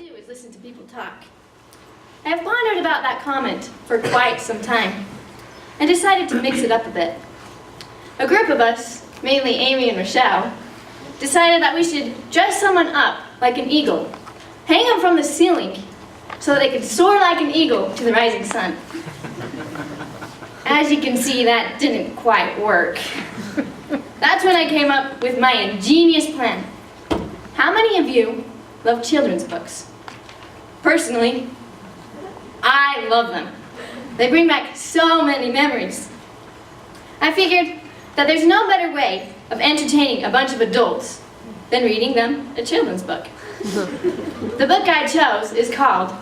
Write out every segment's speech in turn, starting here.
do is listen to people talk. I have pondered about that comment for quite some time and decided to mix it up a bit. A group of us, mainly Amy and Rochelle, decided that we should dress someone up like an eagle, hang them from the ceiling so that they could soar like an eagle to the rising sun. As you can see, that didn't quite work. That's when I came up with my ingenious plan. How many of you love children's books? Personally, I love them. They bring back so many memories. I figured that there's no better way of entertaining a bunch of adults than reading them a children's book. The book I chose is called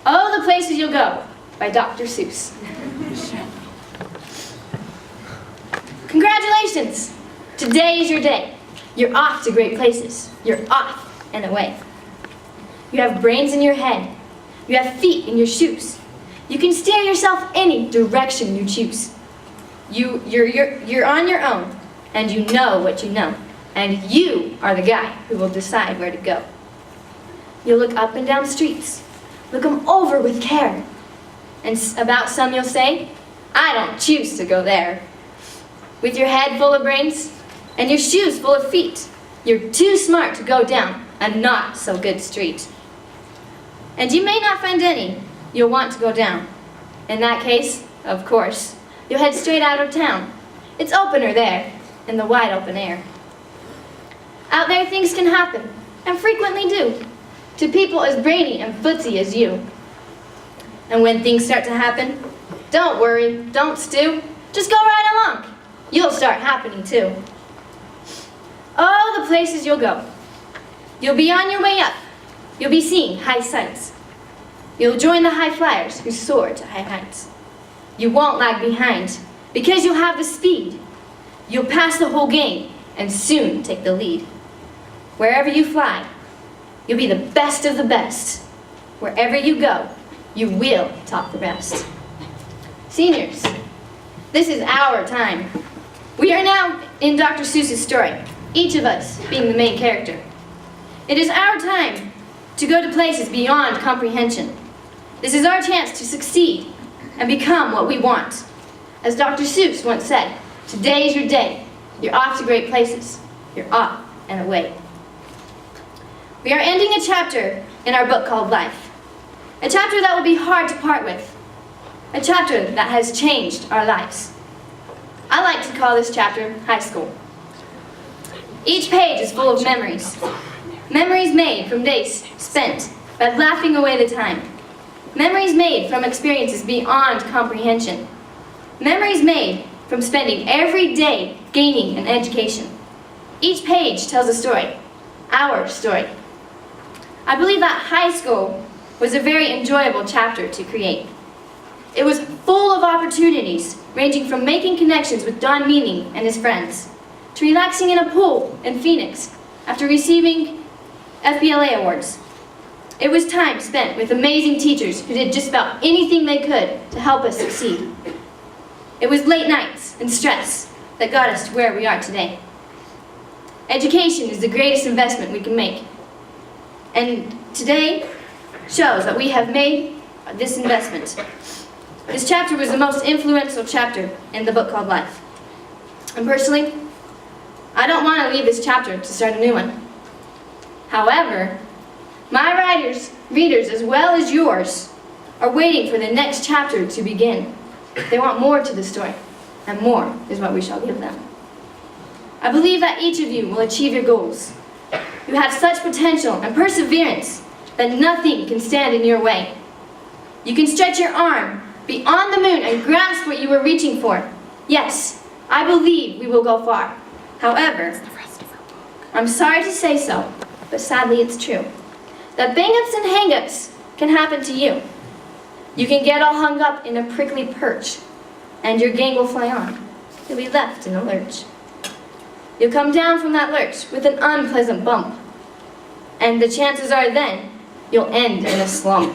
Oh, the Places You'll Go by Dr. Seuss. Congratulations! Today is your day. You're off to great places. You're off and away. You have brains in your head. You have feet in your shoes. You can steer yourself any direction you choose. You're on your own, and you know what you know. And you are the guy who will decide where to go. You'll look up and down streets. Look them over with care. And about some you'll say, I don't choose to go there. With your head full of brains and your shoes full of feet, you're too smart to go down a not so good street. And you may not find any you'll want to go down. In that case, of course, you'll head straight out of town. It's opener there, in the wide open air. Out there things can happen, and frequently do, to people as brainy and footsy as you. And when things start to happen, don't worry, don't stew, just go right along. You'll start happening too. Oh, the places you'll go. You'll be on your way up. You'll be seeing high sights. You'll join the high flyers who soar to high heights. You won't lag behind because you'll have the speed. You'll pass the whole game and soon take the lead. Wherever you fly, you'll be the best of the best. Wherever you go, you will top the rest. Seniors, this is our time. We are now in Dr. Seuss's story, each of us being the main character. It is our time to go to places beyond comprehension. This is our chance to succeed and become what we want. As Dr. Seuss once said, today is your day. You're off to great places. You're off and away. We are ending a chapter in our book called Life. A chapter that will be hard to part with. A chapter that has changed our lives. I like to call this chapter high school. Each page is full of memories. Memories made from days spent by laughing away the time. Memories made from experiences beyond comprehension. Memories made from spending every day gaining an education. Each page tells a story, our story. I believe that high school was a very enjoyable chapter to create. It was full of opportunities, ranging from making connections with Don Meaning and his friends, to relaxing in a pool in Phoenix after receiving FBLA awards. It was time spent with amazing teachers who did just about anything they could to help us succeed. It was late nights and stress that got us to where we are today. Education is the greatest investment we can make. And today shows that we have made this investment. This chapter was the most influential chapter in the book called Life. And personally, I don't want to leave this chapter to start a new one. However, my readers as well as yours, are waiting for the next chapter to begin. They want more to the story, and more is what we shall give them. I believe that each of you will achieve your goals. You have such potential and perseverance that nothing can stand in your way. You can stretch your arm beyond the moon and grasp what you were reaching for. Yes, I believe we will go far. However, I'm sorry to say so, but sadly it's true, that bang-ups and hang-ups can happen to you. You can get all hung up in a prickly perch, and your gang will fly on. You'll be left in a lurch. You'll come down from that lurch with an unpleasant bump, and the chances are then you'll end in a slump.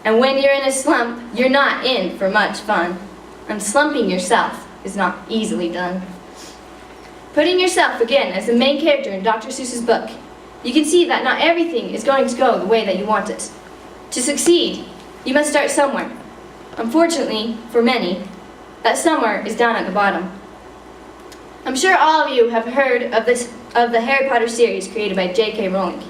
And when you're in a slump, you're not in for much fun, and slumping yourself is not easily done. Putting yourself again as the main character in Dr. Seuss's book, you can see that not everything is going to go the way that you want it. To succeed, you must start somewhere. Unfortunately, for many, that somewhere is down at the bottom. I'm sure all of you have heard of the Harry Potter series created by J.K. Rowling.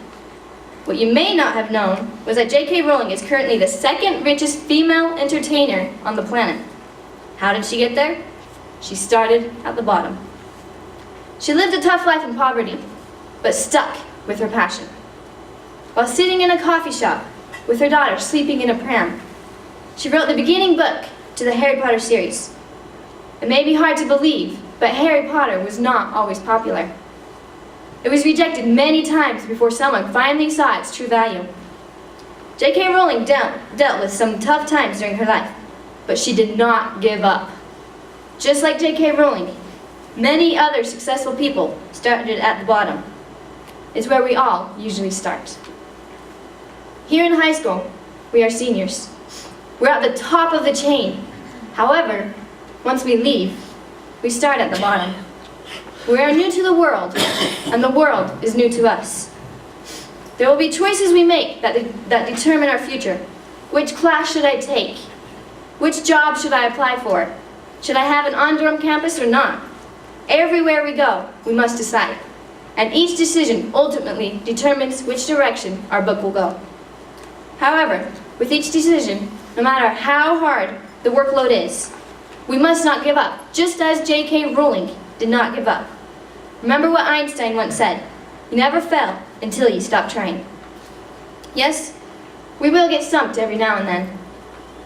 What you may not have known was that J.K. Rowling is currently the second richest female entertainer on the planet. How did she get there? She started at the bottom. She lived a tough life in poverty, but stuck with her passion. While sitting in a coffee shop with her daughter sleeping in a pram, she wrote the beginning book to the Harry Potter series. It may be hard to believe, but Harry Potter was not always popular. It was rejected many times before someone finally saw its true value. J.K. Rowling dealt with some tough times during her life, but she did not give up. Just like J.K. Rowling, many other successful people started at the bottom. It's where we all usually start. Here in high school, we are seniors. We're at the top of the chain. However, once we leave, we start at the bottom. We are new to the world, and the world is new to us. There will be choices we make that determine our future. Which class should I take? Which job should I apply for? Should I have an on-dorm campus or not? Everywhere we go, we must decide. And each decision ultimately determines which direction our book will go. However, with each decision, no matter how hard the workload is, we must not give up, just as J.K. Rowling did not give up. Remember what Einstein once said, you never fail until you stop trying. Yes, we will get stumped every now and then.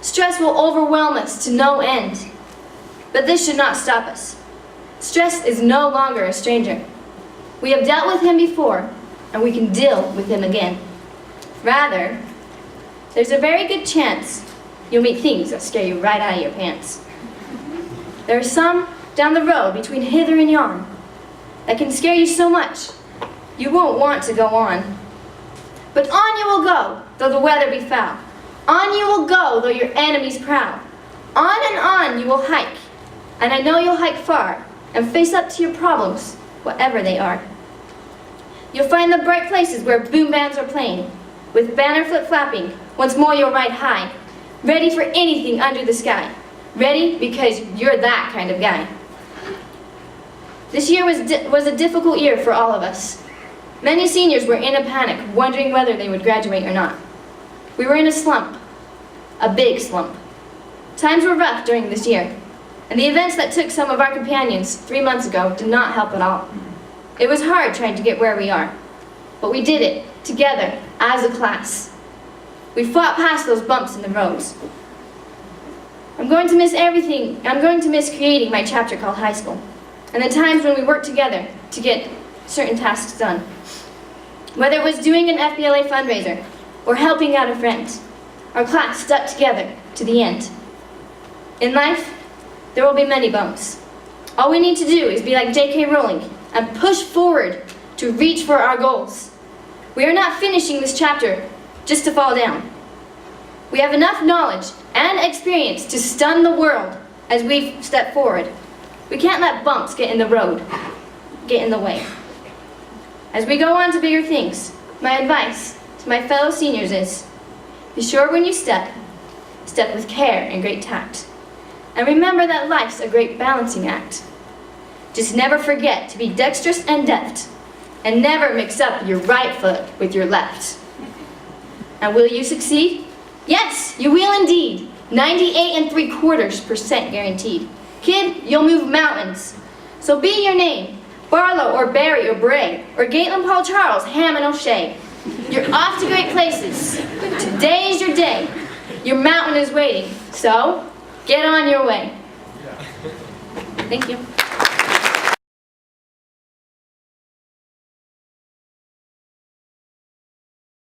Stress will overwhelm us to no end. But this should not stop us. Stress is no longer a stranger. We have dealt with him before, and we can deal with him again. Rather, there's a very good chance you'll meet things that scare you right out of your pants. There are some down the road between hither and yon that can scare you so much you won't want to go on. But on you will go, though the weather be foul. On you will go, though your enemies prowl. On and on you will hike, and I know you'll hike far and face up to your problems, whatever they are. You'll find the bright places where boom bands are playing, with banner flip-flapping. Once more you'll ride high, ready for anything under the sky. Ready because you're that kind of guy. This year was a difficult year for all of us. Many seniors were in a panic, wondering whether they would graduate or not. We were in a slump, a big slump. Times were rough during this year, and the events that took some of our companions 3 months ago did not help at all. It was hard trying to get where we are, but we did it together as a class. We fought past those bumps in the roads. I'm going to miss everything. I'm going to miss creating my chapter called High School, and the times when we worked together to get certain tasks done. Whether it was doing an FBLA fundraiser or helping out a friend, our class stuck together to the end. In life, there will be many bumps. All we need to do is be like J.K. Rowling and push forward to reach for our goals. We are not finishing this chapter just to fall down. We have enough knowledge and experience to stun the world as we step forward. We can't let bumps get in the road, get in the way. As we go on to bigger things, my advice to my fellow seniors is, be sure when you step with care and great tact. And remember that life's a great balancing act. Just never forget to be dexterous and deft, and never mix up your right foot with your left. And will you succeed? Yes, you will indeed. 98.75% guaranteed. Kid, you'll move mountains. So be your name, Barlow or Barry or Bray, or Gaitlin Paul Charles, Hammond O'Shea. You're off to great places. Today's your day. Your mountain is waiting. So, get on your way. Thank you.